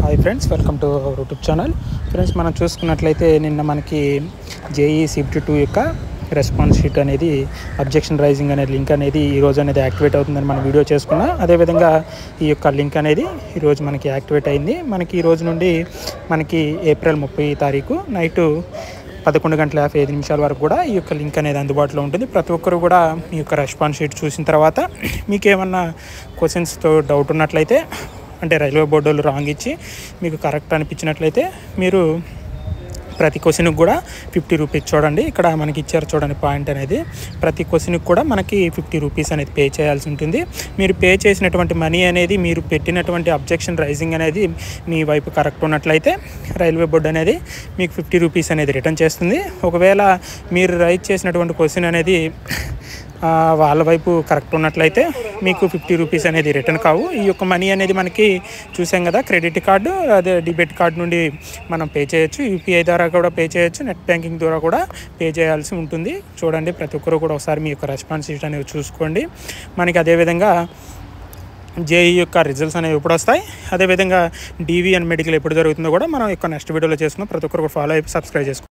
Hi friends, welcome to our YouTube channel. Friends, మనం చూసుకున్నట్లయితే నిన్న మనకి జేఈ CPT-2 యొక్క రెస్పాన్స్ షీట్ అనేది అబ్జెక్షన్ రైజింగ్ అనే లింక్ అనేది ఈరోజు అనేది యాక్టివేట్ అవుతుందని మనం వీడియో చేసుకున్నాం. అదేవిధంగా ఈ యొక్క లింక్ అనేది ఈరోజు మనకి యాక్టివేట్ అయింది. మనకి ఈ రోజు నుండి మనకి ఏప్రిల్ 30 తారీఖు నైటు 11:55 వరకు కూడా ఈ యొక్క లింక్ అనేది అందుబాటులో ఉంటుంది. ప్రతి ఒక్కరు కూడా మీ యొక్క రెస్పాన్స్ షీట్ చూసిన తర్వాత మీకు ఏమన్నా క్వశ్చన్స్తో డౌట్ ఉన్నట్లయితే, అంటే రైల్వే బోర్డు వాళ్ళు రాంగ్ ఇచ్చి మీకు కరెక్ట్ అనిపించినట్లయితే మీరు ప్రతి క్వశ్చన్కి కూడా 50 రూపీస్ చూడండి. ఇక్కడ మనకి ఇచ్చారు చూడండి పాయింట్ అనేది. ప్రతి క్వశ్చన్కి కూడా మనకి 50 రూపీస్ అనేది పే చేయాల్సి ఉంటుంది. మీరు పే చేసినటువంటి మనీ అనేది మీరు పెట్టినటువంటి అబ్జెక్షన్ రైజింగ్ అనేది మీ వైపు కరెక్ట్ ఉన్నట్లయితే రైల్వే బోర్డు అనేది మీకు 50 రూపీస్ అనేది రిటర్న్ చేస్తుంది. ఒకవేళ మీరు రైజ్ చేసినటువంటి క్వశ్చన్ అనేది వాళ్ళ వైపు కరెక్ట్ ఉన్నట్లయితే మీకు 50 రూపీస్ అనేది రిటర్న్ కావు. ఈ యొక్క మనీ అనేది మనకి చూసాం కదా, క్రెడిట్ కార్డు అదే డెబిట్ కార్డు నుండి మనం పే చేయొచ్చు, యూపీఐ ద్వారా కూడా పే చేయొచ్చు, నెట్ బ్యాంకింగ్ ద్వారా కూడా పే చేయాల్సి ఉంటుంది. చూడండి, ప్రతి ఒక్కరు కూడా ఒకసారి మీ యొక్క రెస్పాన్స్ షీట్ అనేవి చూసుకోండి. మనకి అదేవిధంగా జేఈ యొక్క రిజల్ట్స్ అనేవి ఎప్పుడు వస్తాయి, అదేవిధంగా డీవీ అండ్ మెడికల్ ఎప్పుడు జరుగుతుందో కూడా మనం యొక్క నెక్స్ట్ వీడియోలో చేసుకున్నాం. ప్రతి ఒక్కరు కూడా ఫాలో అయిపోయి సబ్స్క్రైబ్ చేసుకోండి.